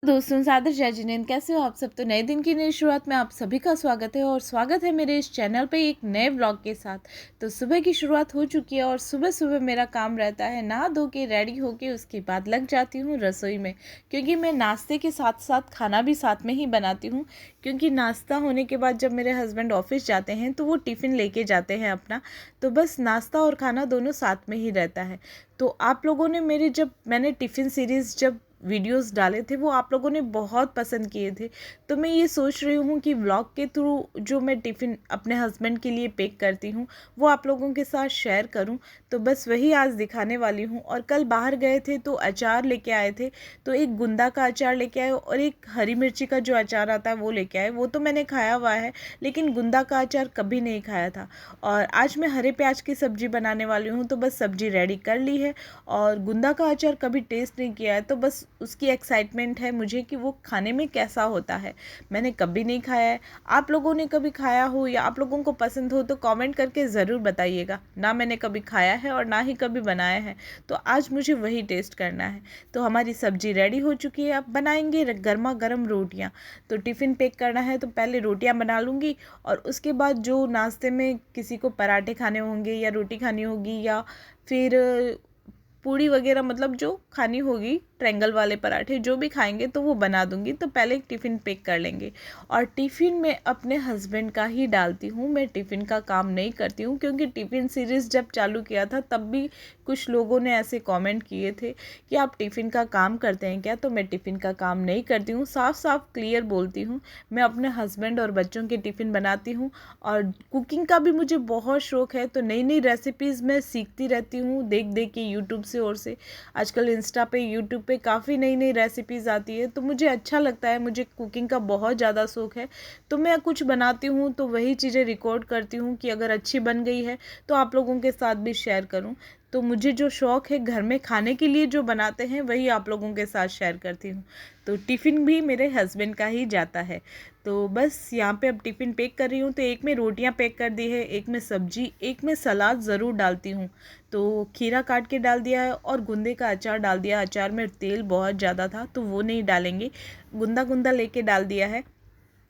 दोस्तों, सादर जय जिनेंद्र। कैसे हो आप सब। तो नए दिन की नई शुरुआत में आप सभी का स्वागत है और स्वागत है मेरे इस चैनल पे एक नए व्लॉग के साथ। तो सुबह की शुरुआत हो चुकी है और सुबह सुबह मेरा काम रहता है नहा धो के रेडी होके उसके बाद लग जाती हूँ रसोई में, क्योंकि मैं नाश्ते के साथ साथ खाना भी साथ में ही बनाती हूँ। क्योंकि नाश्ता होने के बाद जब मेरे हस्बैंड ऑफिस जाते हैं तो वो टिफ़िन लेके जाते हैं अपना, तो बस नाश्ता और खाना दोनों साथ में ही रहता है। तो आप लोगों ने मैंने टिफ़िन सीरीज़ जब वीडियोस डाले थे वो आप लोगों ने बहुत पसंद किए थे। तो मैं ये सोच रही हूँ कि व्लॉग के थ्रू जो मैं टिफ़िन अपने हस्बैंड के लिए पैक करती हूँ वो आप लोगों के साथ शेयर करूँ। तो बस वही आज दिखाने वाली हूँ। और कल बाहर गए थे तो अचार लेके आए थे, तो एक गुंदा का अचार लेके आए और एक हरी मिर्ची का जो अचार आता है वो लेके आए। वो तो मैंने खाया हुआ है, लेकिन गुंदा का अचार कभी नहीं खाया था। और आज मैं हरे प्याज की सब्ज़ी बनाने वाली हूँ, तो बस सब्ज़ी रेडी कर ली है। और गुंदा का अचार कभी टेस्ट नहीं किया है, तो बस उसकी एक्साइटमेंट है मुझे कि वो खाने में कैसा होता है। मैंने कभी नहीं खाया है। आप लोगों ने कभी खाया हो या आप लोगों को पसंद हो तो कमेंट करके ज़रूर बताइएगा। ना मैंने कभी खाया है और ना ही कभी बनाया है, तो आज मुझे वही टेस्ट करना है। तो हमारी सब्जी रेडी हो चुकी है, अब बनाएंगे गर्मा गर्म रोटियाँ। तो टिफ़िन पैक करना है तो पहले रोटियाँ बना लूँगी और उसके बाद जो नाश्ते में किसी को पराठे खाने होंगे या रोटी खानी होगी या फिर पूड़ी वगैरह, मतलब जो खानी होगी ट्रायंगल वाले पराठे जो भी खाएंगे तो वो बना दूंगी। तो पहले एक टिफ़िन पैक कर लेंगे। और टिफ़िन में अपने हस्बैंड का ही डालती हूँ, मैं टिफ़िन का काम नहीं करती हूँ। क्योंकि टिफ़िन सीरीज़ जब चालू किया था तब भी कुछ लोगों ने ऐसे कमेंट किए थे कि आप टिफ़िन का काम करते हैं क्या। तो मैं टिफ़िन का काम नहीं करती हूँ, साफ साफ क्लियर बोलती हूँ। मैं अपने हस्बैंड और बच्चों के टिफ़िन बनाती हूँ। और कुकिंग का भी मुझे बहुत शौक़ है, तो नई नई रेसिपीज़ मैं सीखती रहती हूँ देख देख के यूट्यूब से और से। आजकल इंस्टा पे यूट्यूब पे काफ़ी नई नई रेसिपीज़ आती है, तो मुझे अच्छा लगता है। मुझे कुकिंग का बहुत ज़्यादा शौक़ है, तो मैं कुछ बनाती हूँ तो वही चीज़ें रिकॉर्ड करती हूँ कि अगर अच्छी बन गई है तो आप लोगों के साथ भी शेयर करूँ। तो मुझे जो शौक़ है घर में खाने के लिए जो बनाते हैं वही आप लोगों के साथ शेयर करती हूँ। तो टिफ़िन भी मेरे हस्बैंड का ही जाता है। तो बस यहाँ पे अब टिफ़िन पैक कर रही हूँ। तो एक में रोटियाँ पैक कर दी है, एक में सब्जी, एक में सलाद ज़रूर डालती हूँ। तो खीरा काट के डाल दिया है और गुंदे का अचार डाल दिया। अचार में तेल बहुत ज़्यादा था तो वो नहीं डालेंगे, गुंदा गुंदा लेके डाल दिया है।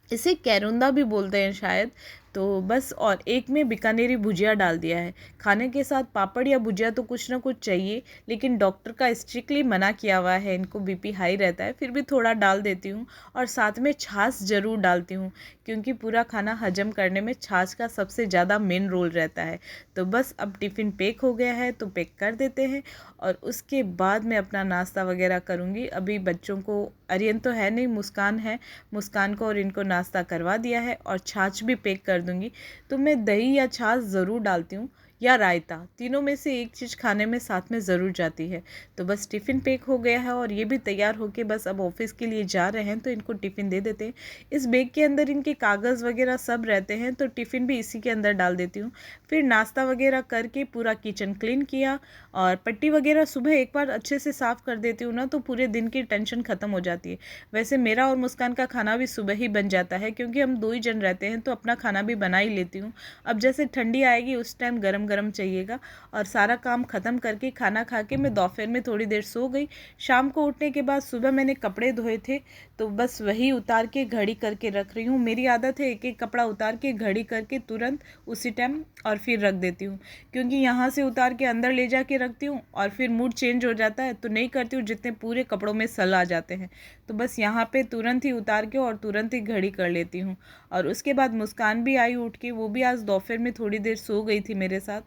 इसे कैरुंदा भी बोलते हैं शायद। तो बस, और एक में बीकानेरी भुजिया डाल दिया है। खाने के साथ पापड़ या भुजिया तो कुछ ना कुछ चाहिए, लेकिन डॉक्टर का स्ट्रिक्टली मना किया हुआ है, इनको बीपी हाई रहता है, फिर भी थोड़ा डाल देती हूँ। और साथ में छाछ ज़रूर डालती हूँ, क्योंकि पूरा खाना हजम करने में छाछ का सबसे ज़्यादा मेन रोल रहता है। तो बस अब टिफ़िन पैक हो गया है तो पैक कर देते हैं और उसके बाद मैं अपना नाश्ता वगैरह करूँगी। अभी बच्चों को, आर्यन तो है नहीं, मुस्कान है, मुस्कान को और इनको नाश्ता करवा दिया है और छाछ भी पैक कर दूंगी। तो मैं दही या छाछ ज़रूर डालती हूँ या रायता, तीनों में से एक चीज़ खाने में साथ में ज़रूर जाती है। तो बस टिफ़िन पैक हो गया है और ये भी तैयार होके बस अब ऑफिस के लिए जा रहे हैं, तो इनको टिफ़िन दे देते हैं। इस बैग के अंदर इनके कागज़ वगैरह सब रहते हैं, तो टिफ़िन भी इसी के अंदर डाल देती हूँ। फिर नाश्ता वगैरह करके पूरा किचन क्लीन किया और पट्टी वगैरह सुबह एक बार अच्छे से साफ़ कर देती हूँ ना, तो पूरे दिन की टेंशन ख़त्म हो जाती है। वैसे मेरा और मुस्कान का खाना भी सुबह ही बन जाता है, क्योंकि हम 2 ही जन रहते हैं, तो अपना खाना भी बना ही लेती हूँ। अब जैसे ठंडी आएगी उस टाइम गरम गरम चाहिएगा। और सारा काम ख़त्म करके खाना खा के मैं दोपहर में थोड़ी देर सो गई। शाम को उठने के बाद सुबह मैंने कपड़े धोए थे, तो बस वही उतार के घड़ी करके रख रही हूँ। मेरी आदत है एक एक कपड़ा उतार के घड़ी करके तुरंत उसी टाइम और फिर रख देती हूँ, क्योंकि यहाँ से उतार के अंदर ले जा के रखती हूँ और फिर मूड चेंज हो जाता है, तो नहीं करती हूँ जितने पूरे कपड़ों में सल आ जाते हैं। तो बस यहाँ पे तुरंत ही उतार के और तुरंत ही घड़ी कर लेती हूँ। और उसके बाद मुस्कान भी आई उठ के, वो भी आज दोपहर में थोड़ी देर सो गई थी मेरे साथ।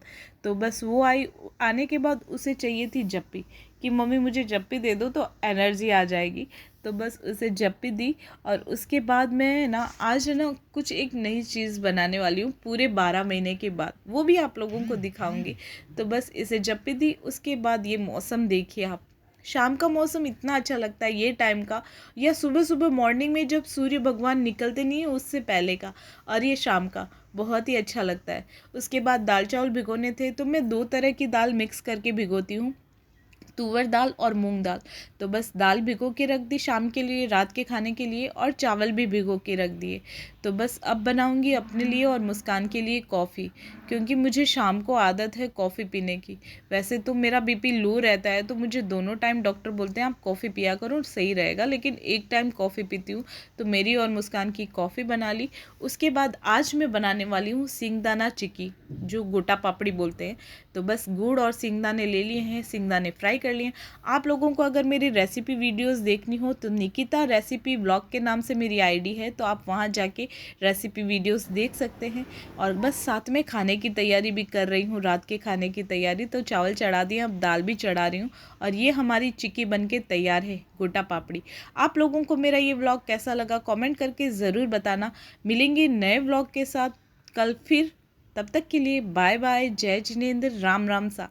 तो बस वो आई, आने के बाद उसे चाहिए थी जप्पी, कि मम्मी मुझे जप्पी दे दो तो एनर्जी आ जाएगी। तो बस उसे जप्पी दी। और उसके बाद मैं ना आज ना कुछ एक नई चीज़ बनाने वाली हूँ पूरे 12 महीने के बाद, वो भी आप लोगों को दिखाऊंगी। तो बस इसे जप्पी दी। उसके बाद ये मौसम देखिए आप, शाम का मौसम इतना अच्छा लगता है ये टाइम का, या सुबह सुबह मॉर्निंग में जब सूर्य भगवान निकलते नहीं है उससे पहले का, और ये शाम का बहुत ही अच्छा लगता है। उसके बाद दाल चावल भिगोने थे, तो मैं 2 तरह की दाल मिक्स करके भिगोती हूँ। तुअर दाल और मूंग दाल। तो बस दाल भिगो के रख दी शाम के लिए, रात के खाने के लिए, और चावल भी भिगो के रख दिए। तो बस अब बनाऊंगी अपने लिए और मुस्कान के लिए कॉफ़ी, क्योंकि मुझे शाम को आदत है कॉफ़ी पीने की। वैसे तो मेरा बीपी लो रहता है, तो मुझे दोनों टाइम डॉक्टर बोलते हैं आप कॉफ़ी पिया करो, सही रहेगा, लेकिन एक टाइम कॉफ़ी पीती हूँ। तो मेरी और मुस्कान की कॉफ़ी बना ली। उसके बाद आज मैं बनाने वाली हूँ सिंगदाना चिक्की, जो गोटा पापड़ी बोलते हैं। तो बस गुड़ और सिंगदाने ले लिए हैं, सिंगदाने फ्राई कर लिए। आप लोगों को अगर मेरी रेसिपी वीडियोस देखनी हो तो निकिता रेसिपी ब्लॉग के नाम से मेरी आईडी है, तो आप वहां जाके रेसिपी वीडियोस देख सकते हैं। और बस साथ में खाने की तैयारी भी कर रही हूँ, रात के खाने की तैयारी। तो चावल चढ़ा दिए, अब दाल भी चढ़ा रही हूँ। और ये हमारी चिक्की बन के तैयार है, गोटा पापड़ी। आप लोगों को मेरा ये व्लॉग कैसा लगा कॉमेंट करके ज़रूर बताना। मिलेंगे नए व्लॉग के साथ कल फिर। तब तक के लिए बाय बाय, जय जिनेंद्र, राम राम सा।